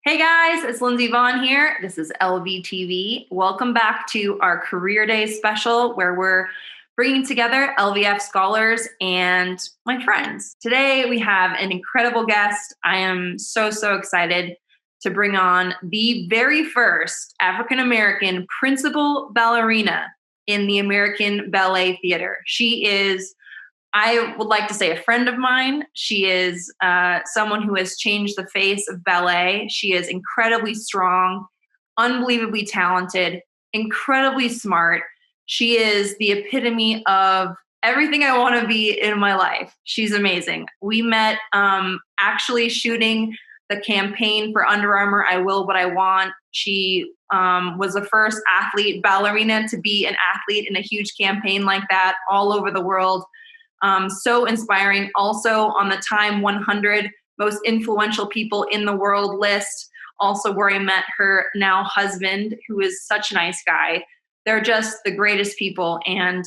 Hey guys, it's Lindsey Vonn here. This is LVTV. Welcome back to our Career Day special where we're bringing together LVF scholars and my friends. Today we have an incredible guest. I am so excited to bring on the very first African-American principal ballerina in the American Ballet Theater. She is, I would like to say, a friend of mine. She is someone who has changed the face of ballet. She is incredibly strong, unbelievably talented, incredibly smart. She is the epitome of everything I want to be in my life. She's amazing. We met actually shooting the campaign for Under Armour, I Will What I Want. She was the first athlete, ballerina, to be an athlete in a huge campaign like that all over the world. So inspiring. Also on the Time 100 most influential people in the world list, also where I met her now husband, who is such a nice guy. They're just the greatest people. And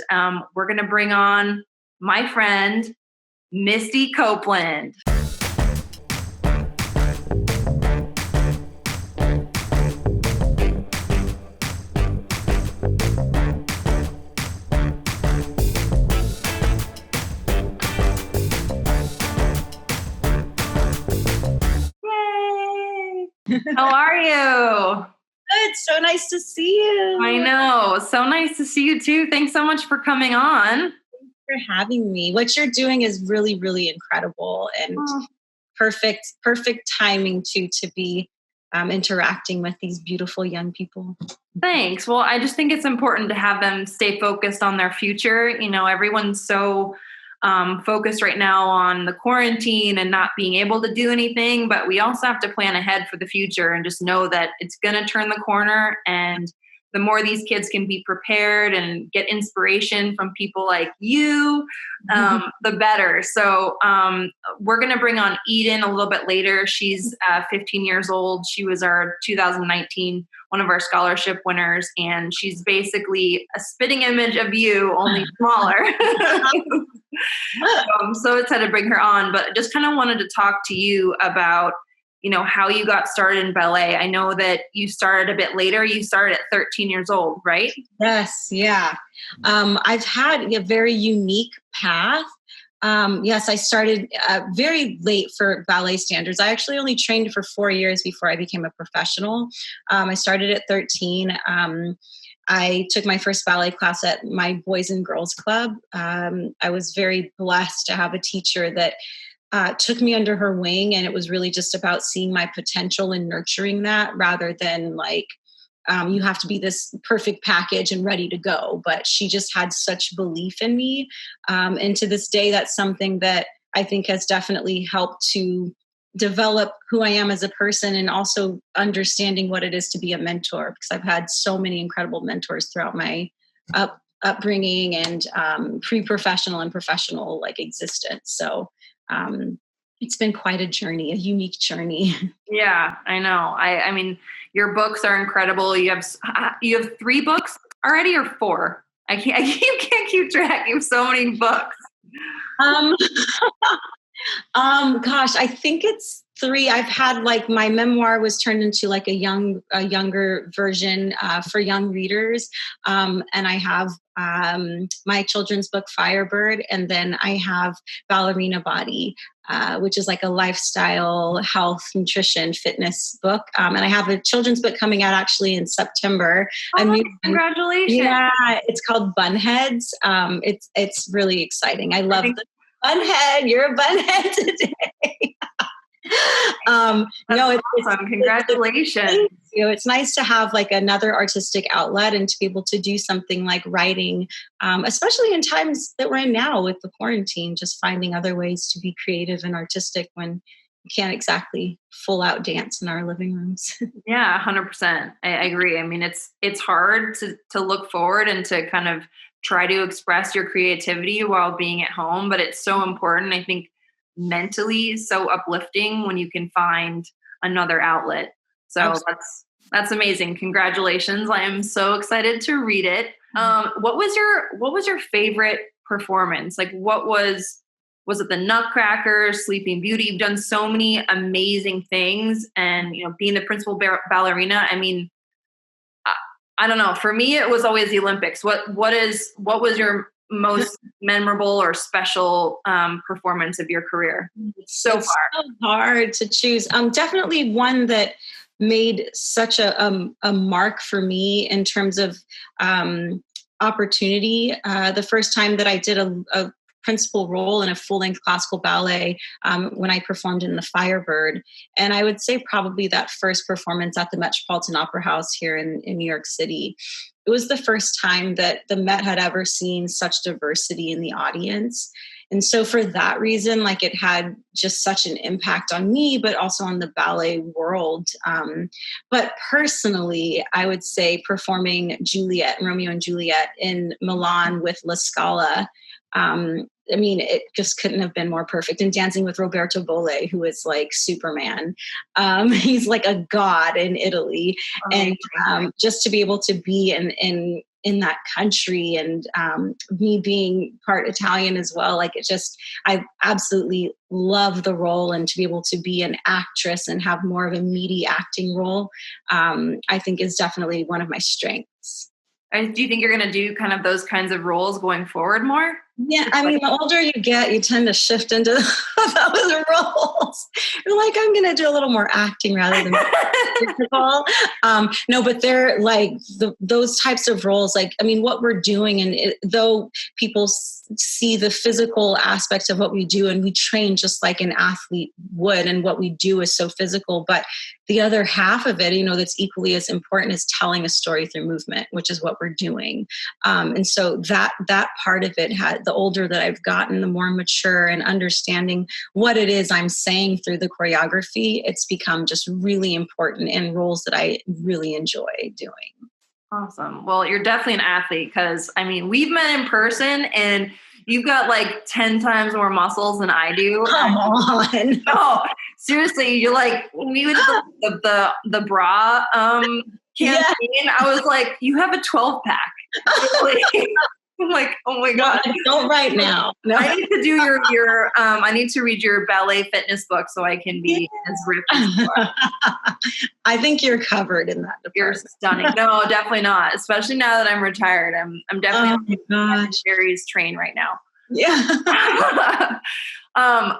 we're going to bring on my friend, Misty Copeland. How are you? Good. So nice to see you. I know. So nice to see you too. Thanks so much for coming on. Thanks for having me. What you're doing is really, really incredible and perfect timing to be interacting with these beautiful young people. Thanks. Well, I just think it's important to have them stay focused on their future. You know, everyone's so focused right now on the quarantine and not being able to do anything, but we also have to plan ahead for the future and just know that it's going to turn the corner. And the more these kids can be prepared and get inspiration from people like you, the better. So we're going to bring on Eden a little bit later. She's 15 years old. She was our 2019 one of our scholarship winners, and she's basically a spitting image of you, only smaller. I'm so excited to bring her on, but just kind of wanted to talk to you about, you know, how you got started in ballet. I know that you started a bit later. You started at 13 years old, right? Yes. Yeah. I've had a very unique path. Yes, I started very late for ballet standards. I actually only trained for 4 years before I became a professional. I started at 13. I took my first ballet class at my Boys and Girls Club. I was very blessed to have a teacher that took me under her wing, and it was really just about seeing my potential and nurturing that rather than like, you have to be this perfect package and ready to go. But she just had such belief in me. And to this day, that's something that I think has definitely helped to develop who I am as a person and also understanding what it is to be a mentor, because I've had so many incredible mentors throughout my upbringing and pre-professional and professional like existence. So it's been quite a journey, a unique journey. Yeah, I know. I mean, your books are incredible. You have 3 books already or 4? I can't keep track. You have so many books. Gosh, I think it's 3. I've had like my memoir was turned into like a younger version for young readers. And I have my children's book, Firebird. And then I have Ballerina Body, which is like a lifestyle, health, nutrition, fitness book. And I have a children's book coming out actually in September. Oh, congratulations. Yeah, it's called Bunheads. It's really exciting. I love the bunhead. You're a bunhead today. No, it's awesome. Congratulations. It's nice to have like another artistic outlet and to be able to do something like writing, especially in times that we're in now with the quarantine, just finding other ways to be creative and artistic when we can't exactly full out dance in our living rooms. Yeah, 100%. I agree. I mean, it's hard to look forward and to kind of try to express your creativity while being at home, but it's so important. I think mentally so uplifting when you can find another outlet. So Absolutely. that's amazing. Congratulations. I am so excited to read it. What was your favorite performance? Like what was was it the Nutcracker, Sleeping Beauty? You've done so many amazing things, and being the principal ballerina. I mean, I don't know. For me, it was always the Olympics. What was your most memorable or special performance of your career so far? So hard to choose. Definitely one that made such a mark for me in terms of opportunity. The first time that I did a principal role in a full-length classical ballet when I performed in the Firebird. And I would say probably that first performance at the Metropolitan Opera House here in New York City. It was the first time that the Met had ever seen such diversity in the audience. And so for that reason, like, it had just such an impact on me, but also on the ballet world. But personally, I would say performing Juliet, Romeo and Juliet in Milan with La Scala, I mean, it just couldn't have been more perfect. And dancing with Roberto Bolle, who is like Superman. He's like a god in Italy. And just to be able to be in that country, and me being part Italian as well, like, I absolutely love the role, and to be able to be an actress and have more of a meaty acting role, I think is definitely one of my strengths. Do you think you're going to do kind of those kinds of roles going forward more? Yeah, I mean, the older you get, you tend to shift into those roles. You're like, I'm going to do a little more acting rather than physical. No, but they're like those types of roles. Like, I mean, what we're doing, and though people see the physical aspect of what we do, and we train just like an athlete would, and what we do is so physical, but the other half of it, that's equally as important, is telling a story through movement, which is what we're doing. And so that part of it the older that I've gotten, the more mature and understanding what it is I'm saying through the choreography, it's become just really important in roles that I really enjoy doing. Awesome. Well, you're definitely an athlete, because I mean, we've met in person, and you've got like 10 times more muscles than I do. Come on. No, seriously, you're like, when we did the bra campaign, I was like, you have a 12 pack. I'm like, oh my God. Don't right now. No. I need to do your I need to read your ballet fitness book so I can be as ripped as you are. I think you're covered in that department. You're stunning. No, definitely not. Especially now that I'm retired. I'm definitely on Sherry's train right now. Yeah.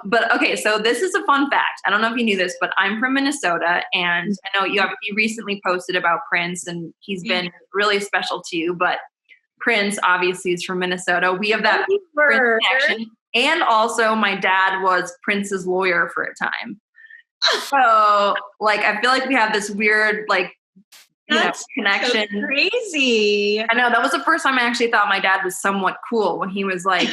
But okay, so this is a fun fact. I don't know if you knew this, but I'm from Minnesota, and I know you recently posted about Prince, and he's been really special to you, but Prince obviously is from Minnesota. We have that Prince connection. And also my dad was Prince's lawyer for a time. So like, I feel like we have this weird, like, connection. So crazy. I know, that was the first time I actually thought my dad was somewhat cool, when he was like,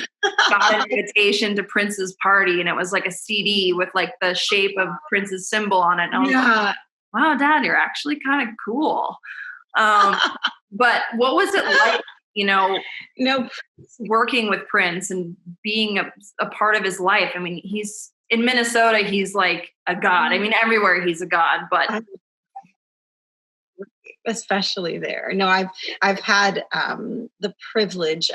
got an invitation to Prince's party, and it was like a CD with like the shape of Prince's symbol on it. And I was like, wow, Dad, you're actually kind of cool. But what was it like, working with Prince and being a part of his life? I mean, he's in Minnesota, he's like a god. I mean, everywhere he's a god, but especially there. No, I've had the privilege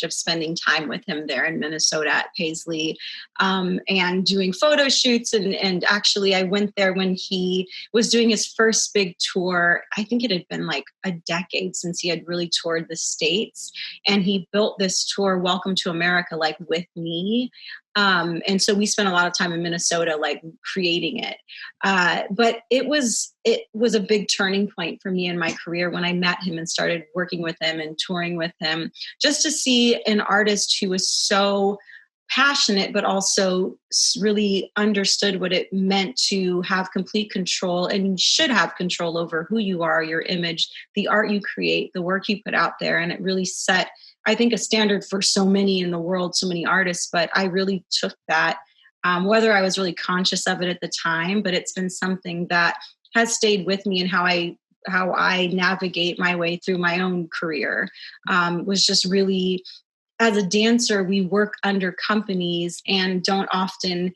of spending time with him there in Minnesota at Paisley, and doing photo shoots. And actually I went there when he was doing his first big tour. I think it had been like a decade since he had really toured the States, and he built this tour, Welcome to America, like with me. And so we spent a lot of time in Minnesota, like creating it. But it was a big turning point for me in my career when I met him and started working with him and touring with him, just to see an artist who was so passionate, but also really understood what it meant to have complete control, and you should have control over who you are, your image, the art you create, the work you put out there. And it really set, I think, a standard for so many in the world, so many artists. But I really took that, whether I was really conscious of it at the time, but it's been something that has stayed with me, and how I navigate my way through my own career was just really as a dancer, we work under companies and don't often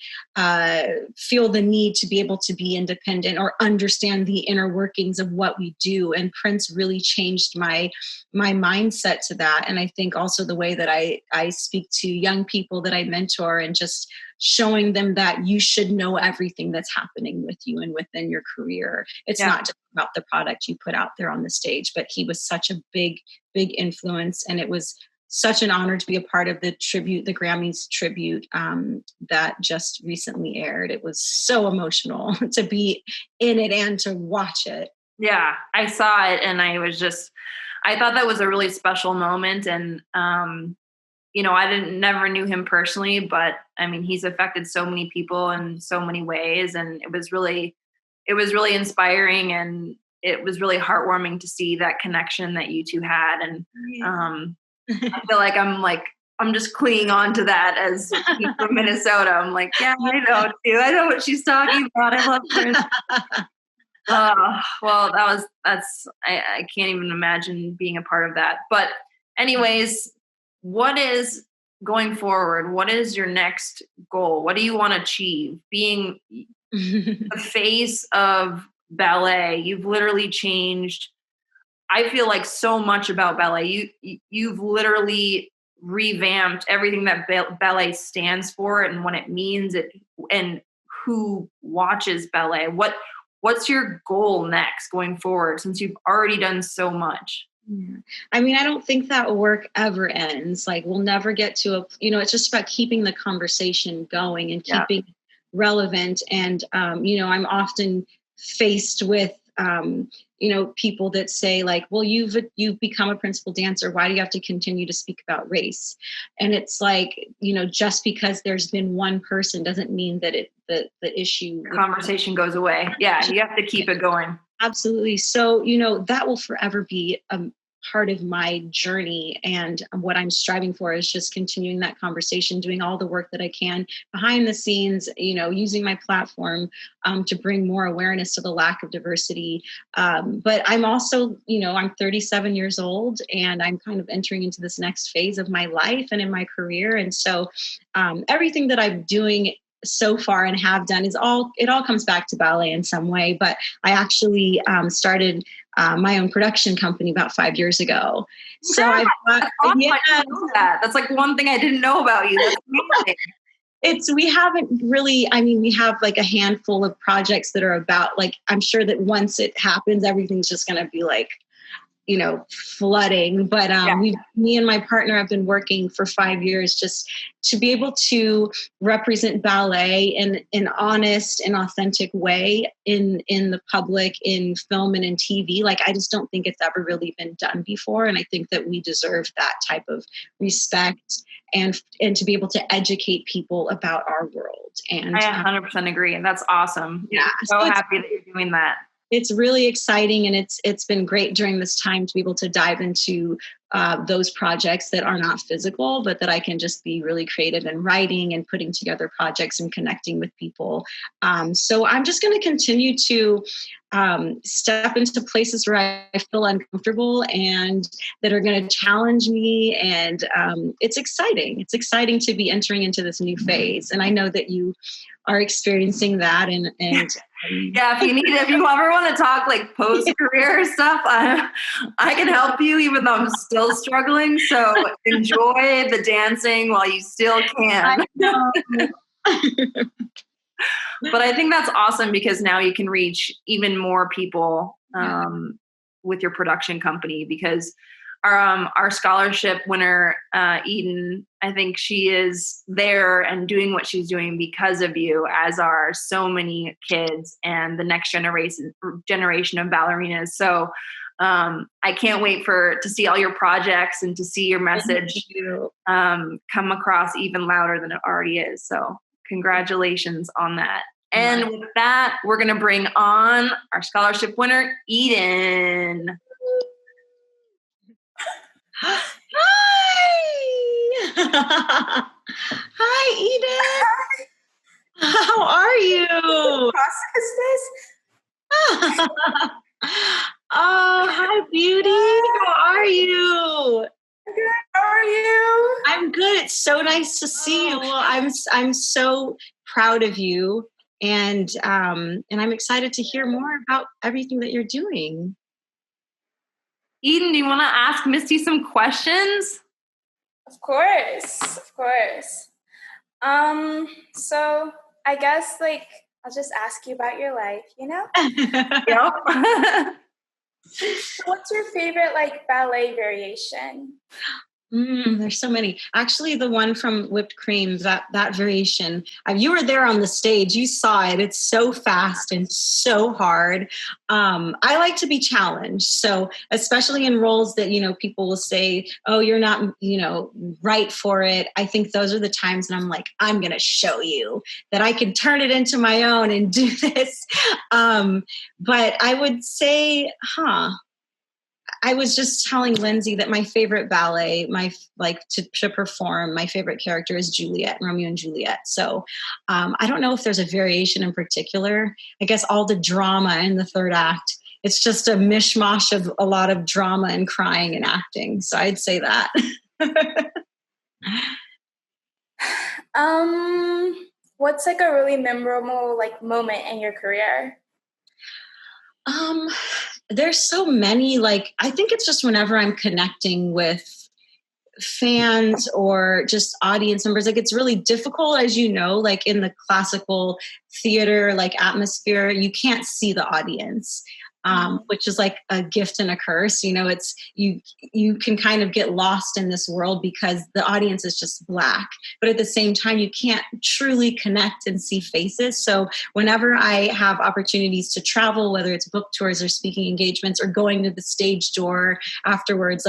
feel the need to be able to be independent or understand the inner workings of what we do. And Prince really changed my mindset to that. And I think also the way that I speak to young people that I mentor, and just showing them that you should know everything that's happening with you and within your career. It's not just about the product you put out there on the stage, but he was such a big influence. And it was such an honor to be a part of the Grammys tribute that just recently aired. It was so emotional to be in it and to watch it. Yeah, I saw it, and I thought that was a really special moment. And, I never knew him personally, but I mean, he's affected so many people in so many ways. And it was really inspiring, and it was really heartwarming to see that connection that you two had. And, I feel like I'm just clinging on to that as from Minnesota. I'm like, yeah, I know too. I know what she's talking about. I love Prince. Well, I can't even imagine being a part of that. But anyways, what is going forward? What is your next goal? What do you want to achieve? Being the face of ballet, you've literally changed, I feel like, so much about ballet. You've literally revamped everything that ballet stands for and what it means, and who watches ballet. What's your goal next going forward, since you've already done so much? Yeah. I mean, I don't think that work ever ends. Like, we'll never get to it's just about keeping the conversation going and keeping it relevant. And, I'm often faced with, people that say, like, well, you've become a principal dancer. Why do you have to continue to speak about race? And it's like, just because there's been one person doesn't mean that the issue, the conversation goes away. Yeah, you have to keep it going. Absolutely. So, that will forever be a part of my journey. And what I'm striving for is just continuing that conversation, doing all the work that I can behind the scenes, using my platform to bring more awareness to the lack of diversity. But I'm also, I'm 37 years old, and I'm kind of entering into this next phase of my life and in my career. And so everything that I'm doing so far and have done it all comes back to ballet in some way. But I actually started my own production company about 5 years ago. So I thought, I know that. That's like one thing I didn't know about you. That's amazing. We haven't really, we have like a handful of projects that are about, like, I'm sure that once it happens, everything's just going to be like, flooding. But me and my partner have been working for 5 years just to be able to represent ballet in an honest and authentic way in the public, in film and in TV. Like, I just don't think it's ever really been done before. And I think that we deserve that type of respect and to be able to educate people about our world. And I 100% agree. And that's awesome. Yeah. So happy that you're doing that. It's really exciting, and it's been great during this time to be able to dive into those projects that are not physical, but that I can just be really creative in writing and putting together projects and connecting with people. So I'm just going to continue to step into places where I feel uncomfortable and that are going to challenge me. And it's exciting. It's exciting to be entering into this new phase. And I know that you are experiencing that. And yeah, if you ever want to talk like post-career stuff, I can help you, even though I'm still struggling. So enjoy the dancing while you still can. I know. But I think that's awesome, because now you can reach even more people with your production company, because our scholarship winner, Eden, I think she is there and doing what she's doing because of you, as are so many kids and the next generation of ballerinas. So I can't wait to see all your projects and to see your message come across even louder than it already is. So congratulations on that. And with that, we're going to bring on our scholarship winner, Eden. Hi! Hi, Eden! How are you? Oh, hi, beauty! How are you? Good. How are you? I'm good. It's so nice to see you. Well, I'm so proud of you, and I'm excited to hear more about everything that you're doing. Eden, do you want to ask Misty some questions? Of course. So I guess I'll just ask you about your life, Yep. What's your favorite ballet variation? There's so many. Actually, the one from Whipped Cream, that variation, you were there on the stage. You saw it. It's so fast and so hard. I like to be challenged. So especially in roles that, people will say, oh, you're not, right for it. I think those are the times that I'm like, I'm going to show you that I can turn it into my own and do this. But I would say, I was just telling Lindsey that my favorite ballet, to perform, my favorite character is Juliet, Romeo and Juliet. So I don't know if there's a variation in particular. I guess all the drama in the third act, it's just a mishmash of a lot of drama and crying and acting. So I'd say that. What's a really memorable moment in your career? There's so many, I think it's just whenever I'm connecting with fans or just audience members, it's really difficult, as you know, in the classical theater, atmosphere, you can't see the audience. Which is a gift and a curse. It's you can kind of get lost in this world because the audience is just black. But at the same time, you can't truly connect and see faces. So whenever I have opportunities to travel, whether it's book tours or speaking engagements or going to the stage door afterwards,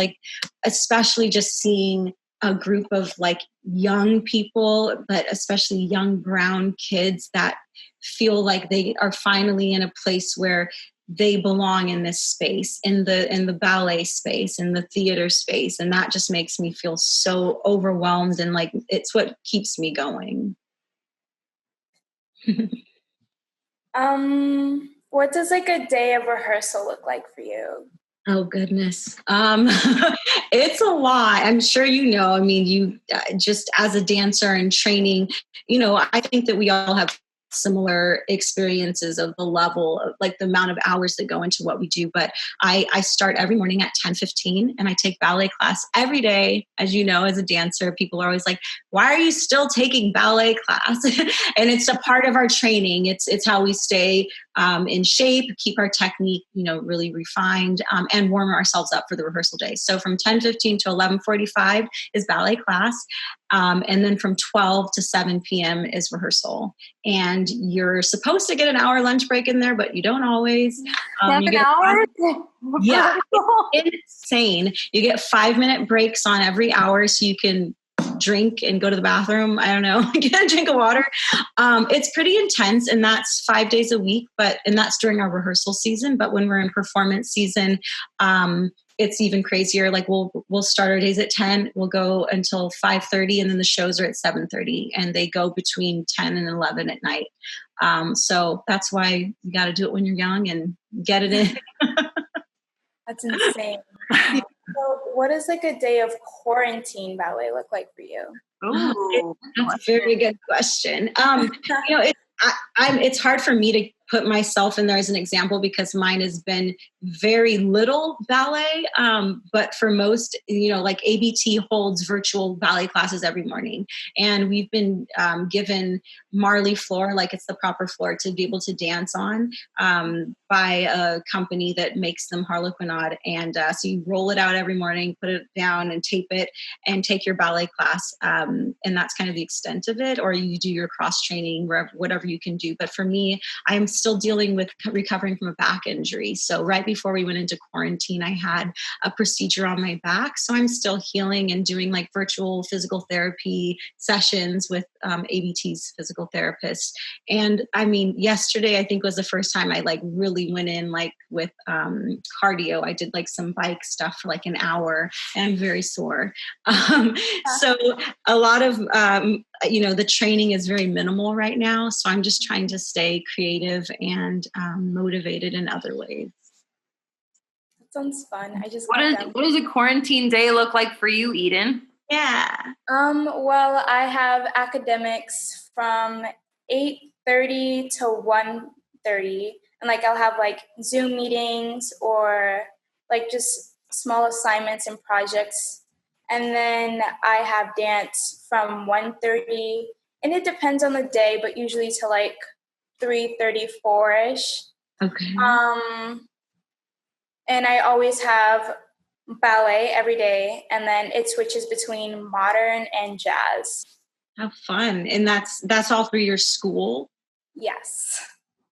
especially just seeing a group of young people, but especially young brown kids that feel like they are finally in a place where they belong in this space, in the ballet space, in the theater space. And that just makes me feel so overwhelmed and it's what keeps me going. What does a day of rehearsal look like for you? Oh, goodness. It's a lot. I'm sure I mean, you just as a dancer and training, I think that we all have similar experiences of the level of the amount of hours that go into what we do. But I start every morning at 10:15 and I take ballet class every day. As you know, as a dancer, people are always like, why are you still taking ballet class? And it's a part of our training. It's how we stay in shape, keep our technique, really refined, and warm ourselves up for the rehearsal day. So from 10:15 to 11:45 is ballet class. And then from 12 to 7 p.m. is rehearsal. And you're supposed to get an hour lunch break in there, but you don't always. 7 hours? Yeah, it's insane. You get 5-minute breaks on every hour so you can drink and go to the bathroom. I don't know, get a drink of water. It's pretty intense, and that's 5 days a week, and that's during our rehearsal season. But when we're in performance season, it's even crazier. We'll start our days at 10, we'll go until 5:30, and then the shows are at 7:30, and they go between 10 and 11 at night. So that's why you got to do it when you're young and get it in. That's insane. So what does a day of quarantine ballet look like for you? Oh, that's a very good question. It's hard for me to put myself in there as an example because mine has been very little ballet. But for most, ABT holds virtual ballet classes every morning. And we've been given Marley floor, it's the proper floor to be able to dance on by a company that makes them harlequinade. And so you roll it out every morning, put it down and tape it and take your ballet class. And that's kind of the extent of it. Or you do your cross training, whatever you can do. But for me, I'm still dealing with recovering from a back injury. So right before we went into quarantine, I had a procedure on my back. So I'm still healing and doing virtual physical therapy sessions with ABT's physical therapist. And I mean, yesterday, I think was the first time I really went in with cardio. I did some bike stuff for an hour, and I'm very sore. So a lot of, the training is very minimal right now. So I'm just trying to stay creative and motivated in other ways. That sounds fun. What does a quarantine day look like for you, Eden? Yeah. Well, I have academics from 8:30 to 1:30, and like I'll have like Zoom meetings or like just small assignments and projects. And then I have dance from 1:30, and it depends on the day, but usually to like 3:34ish. Okay. And I always have ballet every day, and then it switches between modern and jazz. How fun. And that's all through your school? Yes.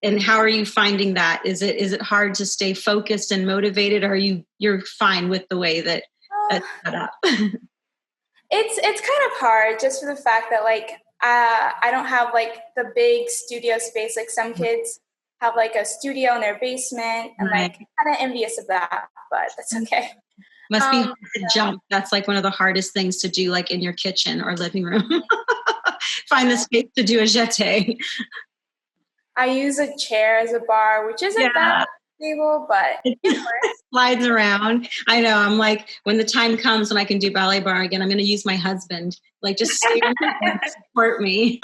And how are you finding that? Is it hard to stay focused and motivated, or you're fine with the way that that's set up? It's kind of hard just for the fact that like I don't have like the big studio space. Like some kids have like a studio in their basement, and like kind of envious of that, but that's okay. Must be hard to jump. That's like one of the hardest things to do, like in your kitchen or living room. Find the space to do a jeté. I use a chair as a bar, which isn't that stable, but it works. Slides around. I know. I'm like, when the time comes when I can do ballet bar again, I'm going to use my husband. Like, just stay and support me.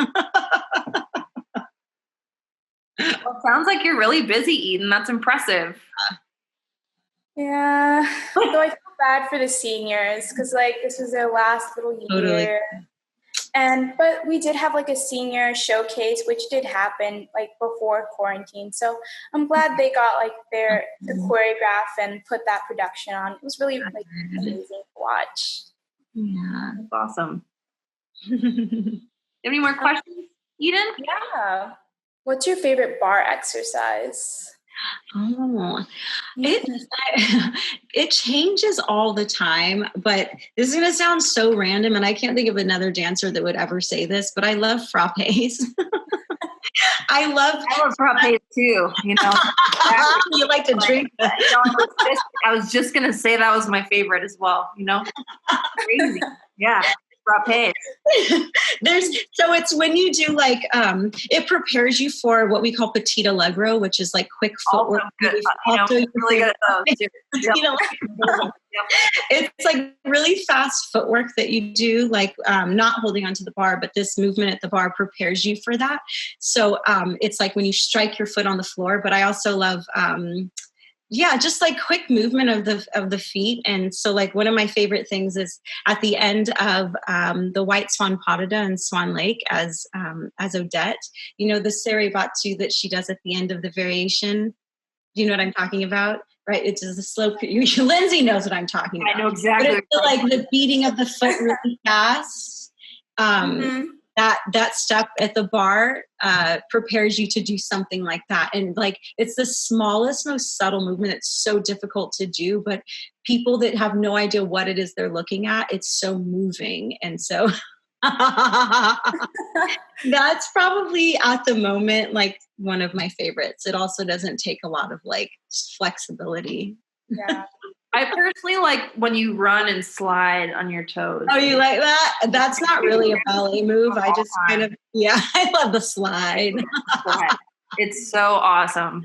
Well, it sounds like you're really busy, Eden. That's impressive. Yeah. Though I feel bad for the seniors because like this was their last little year. Totally. But we did have like a senior showcase, which did happen like before quarantine. So I'm glad they got like to choreograph and put that production on. It was really like amazing to watch. Yeah, that's awesome. You have any more questions, Eden? Yeah. What's your favorite bar exercise? Oh, it changes all the time, but this is going to sound so random, and I can't think of another dancer that would ever say this, but I love frappes. I love frappes too, you know. You like to drink them. I was just going to say that was my favorite as well, you know. Crazy. Yeah. Frappes. It's when you do like it prepares you for what we call petit allegro, which is like quick footwork. Really good at those too. It's like really fast footwork that you do, like not holding onto the bar, but this movement at the bar prepares you for that. So it's like when you strike your foot on the floor. But I also love just like quick movement of the feet. And so like one of my favorite things is at the end of the White Swan Pas de Deux in Swan Lake as Odette, you know, the serré battu that she does at the end of the variation. Do you know what I'm talking about? Right? It's just a slow, Lindsey knows what I'm talking about. I know exactly. But it's like the beating of the foot really fast. That step at the bar prepares you to do something like that. And like, it's the smallest, most subtle movement. It's so difficult to do, but people that have no idea what it is they're looking at, it's so moving. And so that's probably at the moment, like one of my favorites. It also doesn't take a lot of like flexibility. Yeah. I personally like when you run and slide on your toes. Oh, you like that? That's not really a ballet move. I just kind of, I love the slide. It's so awesome.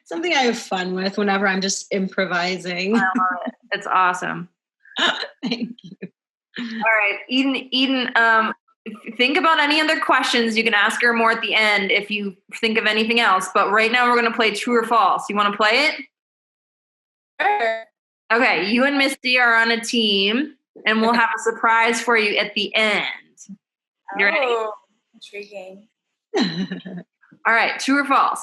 Something I have fun with whenever I'm just improvising. I love it. It's awesome. Thank you. All right, Eden, think about any other questions. You can ask her more at the end if you think of anything else. But right now we're going to play True or False. You want to play it? Sure. Okay, you and Misty are on a team, and we'll have a surprise for you at the end. You ready? Intriguing. All right, true or false?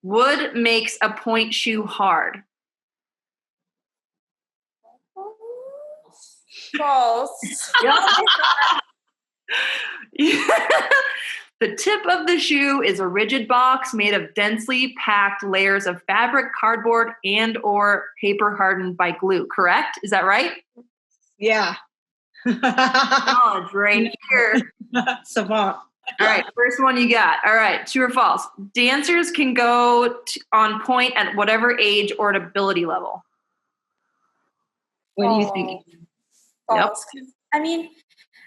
Wood makes a point shoe hard. False. The tip of the shoe is a rigid box made of densely packed layers of fabric, cardboard, and or paper hardened by glue. Correct? Is that right? Yeah. Knowledge right here. Savant. All right, first one you got. All right, true or false? Dancers can go on point at whatever age or ability level. What do you think? False. Yep. I mean,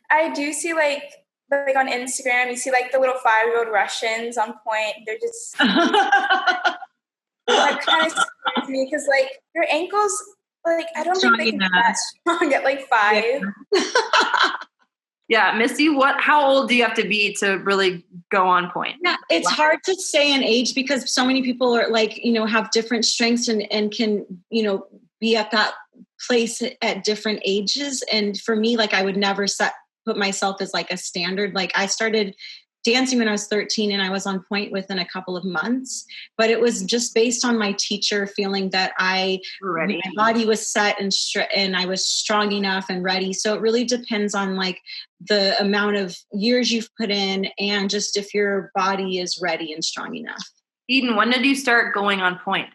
I do see like on Instagram, you see like the little 5-year-old Russians on point. They're just that kind of scares me because like your ankles, like I don't think they can be that strong at like 5. Yeah. Yeah, Misty, how old do you have to be to really go on point? Yeah, it's hard to say an age because so many people are like, have different strengths and can, be at that place at different ages. And for me, like I would never put myself as like a standard. Like I started dancing when I was 13 and I was on point within a couple of months, but it was just based on my teacher feeling that my body was set and I was strong enough and ready. So it really depends on like the amount of years you've put in and just if your body is ready and strong enough. Eden, when did you start going on point?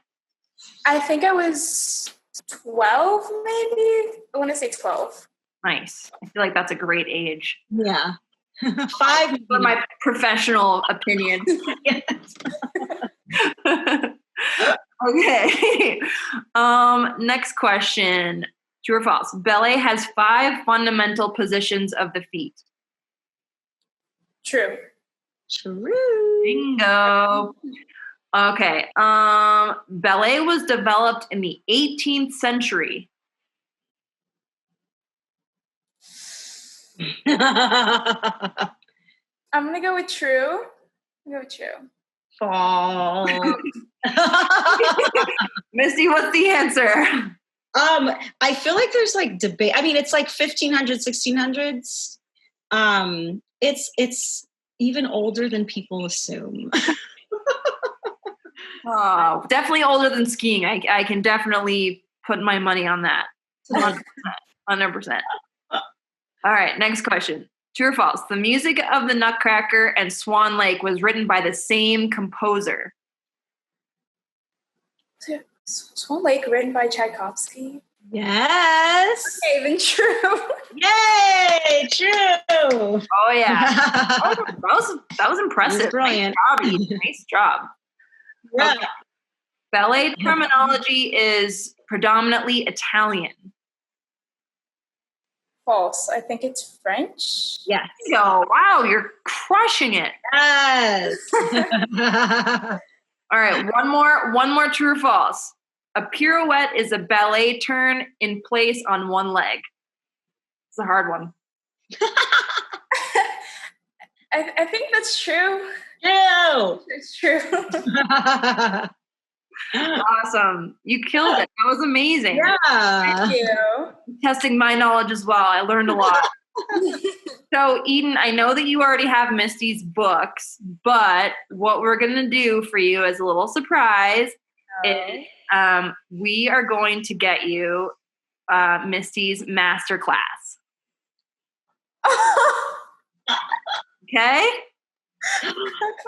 I think I was 12, maybe. I want to say 12. Nice. I feel like that's a great age. Yeah. 5 for my professional opinion. Okay. Next question. True or false? Ballet has 5 fundamental positions of the feet. True. Bingo. Okay. Ballet was developed in the 18th century. I'm going to go with true. False. Misty, what's the answer? I feel like there's like debate. I mean, it's like 1500s, 1600s. It's even older than people assume. Oh, definitely older than skiing. I can definitely put my money on that. 100%. All right, next question. True or false? The music of the Nutcracker and Swan Lake was written by the same composer. Swan Lake written by Tchaikovsky? Yes. Okay, then true. Yay, true. Oh, yeah. That was impressive. That was brilliant. Nice job, Eden. Nice job. Yeah. Okay. Ballet terminology is predominantly Italian. False. I think it's French. Yes. Oh, wow, you're crushing it. Yes. All right, one more true or false. A pirouette is a ballet turn in place on one leg. It's a hard one. I think that's true. True. It's true. Awesome. You killed it. That was amazing. Yeah. Thank you. Testing my knowledge as well. I learned a lot. So, Eden, I know that you already have Misty's books, but what we're going to do for you as a little surprise is we are going to get you Misty's master class. Okay?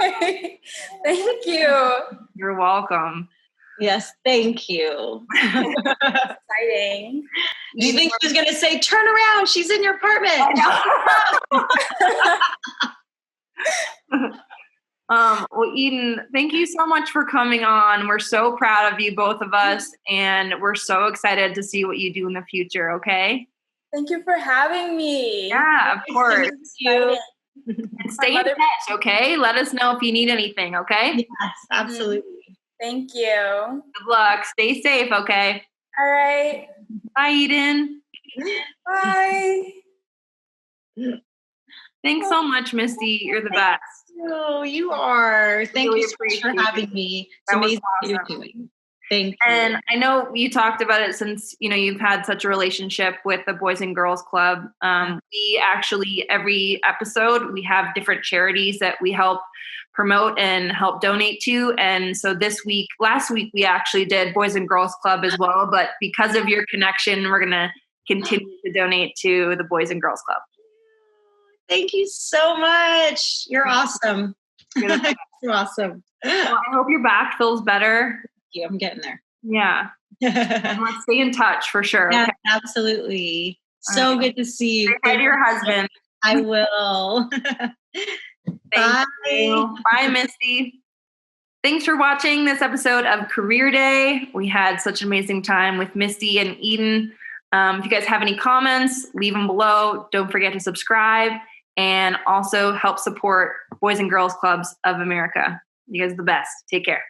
Okay. Thank you. You're welcome. Yes, thank you. Exciting. Do you think she's going to say, turn around, she's in your apartment? Well, Eden, thank you so much for coming on. We're so proud of you, both of us, and we're so excited to see what you do in the future, okay? Thank you for having me. Yeah, of course. Thank you. And stay in touch, okay? Let us know if you need anything, okay? Yes, absolutely. Thank you. Good luck. Stay safe, okay? All right. Bye, Eden. Bye. Thanks so much, Misty. You're the best. Oh, you are. Thank Really you so much for having me. It's That was amazing what you're awesome. doing. Thank you. And I know you talked about it since, you've had such a relationship with the Boys and Girls Club. We actually, every episode, we have different charities that we help promote and help donate to. And so last week, we actually did Boys and Girls Club as well. But because of your connection, we're going to continue to donate to the Boys and Girls Club. Thank you so much. You're awesome. You're awesome. Well, I hope your back feels better. Yeah, I'm getting there. Yeah. And let's stay in touch for sure. Yeah, Okay? absolutely. So good to see you. Say hi to your husband. I will. Thank you. Bye, Misty. Thanks for watching this episode of Career Day. We had such an amazing time with Misty and Eden. If you guys have any comments, leave them below. Don't forget to subscribe and also help support Boys and Girls Clubs of America. You guys are the best. Take care.